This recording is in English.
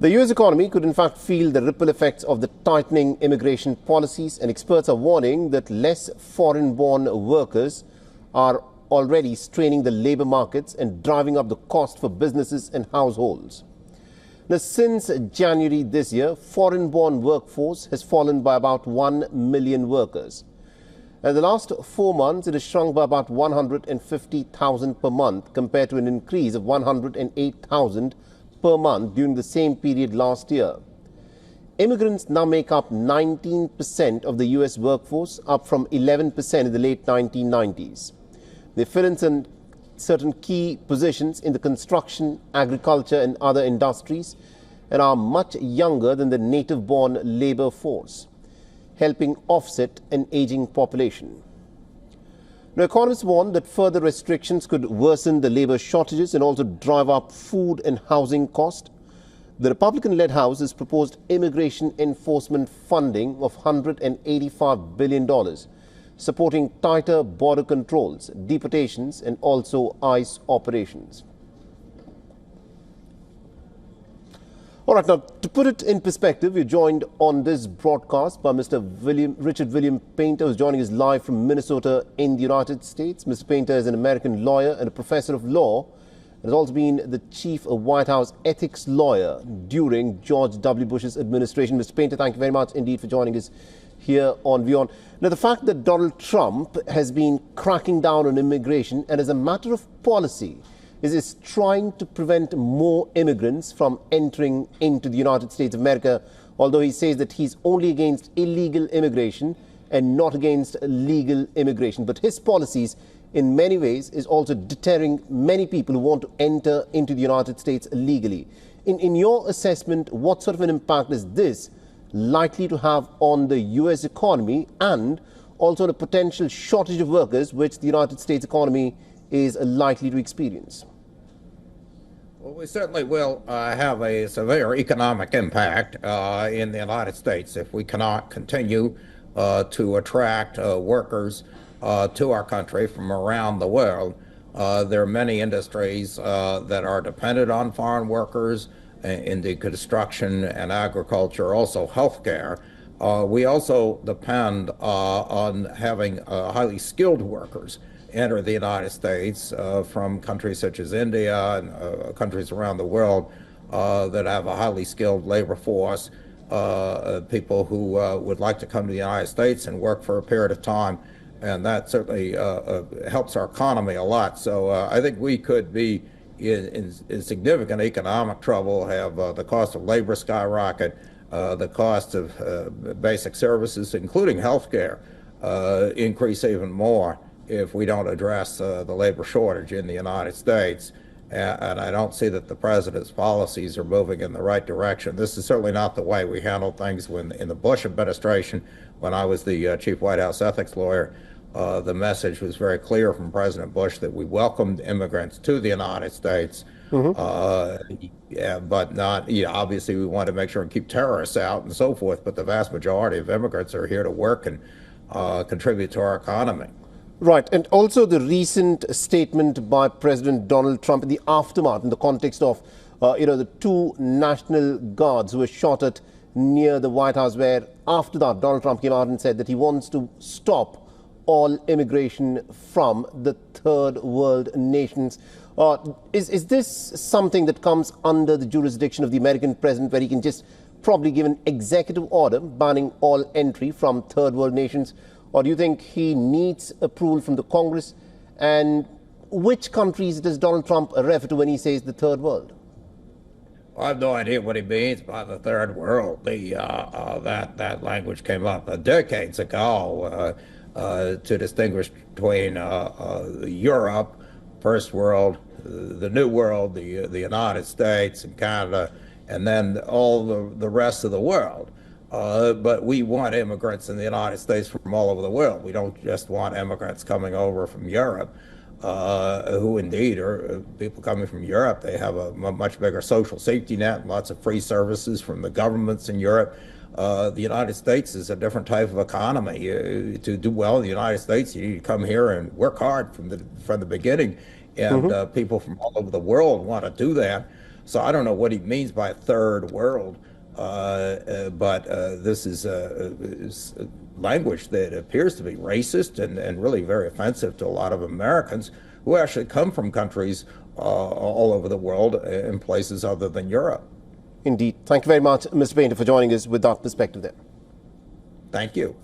The US economy could in fact feel the ripple effects of the tightening immigration policies, and experts are warning that less foreign-born workers are already straining the labor markets and driving up the cost for businesses and households. Now, since January this year, foreign-born workforce has fallen by about 1 million workers. In the last 4 months, it has shrunk by about 150,000 per month compared to an increase of 108,000 per month during the same period last year. Immigrants now make up 19% of the US workforce, up from 11% in the late 1990s. They fill in certain key positions in the construction, agriculture and other industries and are much younger than the native-born labor force, helping offset an aging population. Now, economists warn that further restrictions could worsen the labor shortages and also drive up food and housing costs. The Republican-led House has proposed immigration enforcement funding of $185 billion, supporting tighter border controls, deportations and also ICE operations. All right, now to put it in perspective, we're joined on this broadcast by Mr. Richard William Painter, who's joining us live from Minnesota in the United States. Mr. Painter is an American lawyer and a professor of law, and has also been the chief White House ethics lawyer during George W. Bush's administration. Mr. Painter, thank you very much indeed for joining us here on WION. Now, the fact that Donald Trump has been cracking down on immigration and as a matter of policy is trying to prevent more immigrants from entering into the United States of America, although he says that he's only against illegal immigration and not against legal immigration. But his policies in many ways is also deterring many people who want to enter into the United States legally. In your assessment, what sort of an impact is this likely to have on the US economy and also the potential shortage of workers which the United States economy is likely to experience? Well, we certainly will have a severe economic impact in the United States if we cannot continue to attract workers to our country from around the world. There are many industries that are dependent on foreign workers in the construction and agriculture, also healthcare. We also depend on having highly skilled workers enter the United States from countries such as India and countries around the world that have a highly skilled labor force, people who would like to come to the United States and work for a period of time. And that certainly helps our economy a lot. So I think we could be in significant economic trouble, have the cost of labor skyrocket, the cost of basic services, including healthcare, increase even more if we don't address the labor shortage in the United States. And I don't see that the president's policies are moving in the right direction. This is certainly not the way we handled things in the Bush administration. When I was the chief White House ethics lawyer, the message was very clear from President Bush that we welcomed immigrants to the United States, but not, obviously we want to make sure and keep terrorists out and so forth, but the vast majority of immigrants are here to work and contribute to our economy. Right, and also the recent statement by President Donald Trump in the aftermath, in the context of, the 2 National Guards who were shot at near the White House, where after that Donald Trump came out and said that he wants to stop all immigration from the third world nations. Is this something that comes under the jurisdiction of the American president, where he can just probably give an executive order banning all entry from third world nations? Or do you think he needs approval from the Congress? And which countries does Donald Trump refer to when he says the third world? I have no idea what he means by the third world. That language came up decades ago to distinguish between Europe, first world, the new world, the United States and Canada, and then all the rest of the world. But we want immigrants in the United States from all over the world. We don't just want immigrants coming over from Europe, who indeed are people coming from Europe. They have a much bigger social safety net, lots of free services from the governments in Europe. The United States is a different type of economy. To do well in the United States, you need to come here and work hard from the beginning, and people from all over the world want to do that. So I don't know what he means by third world, but this is language that appears to be racist and really very offensive to a lot of Americans who actually come from countries all over the world in places other than Europe. Indeed. Thank you very much, Mr. Painter, for joining us with that perspective there. Thank you.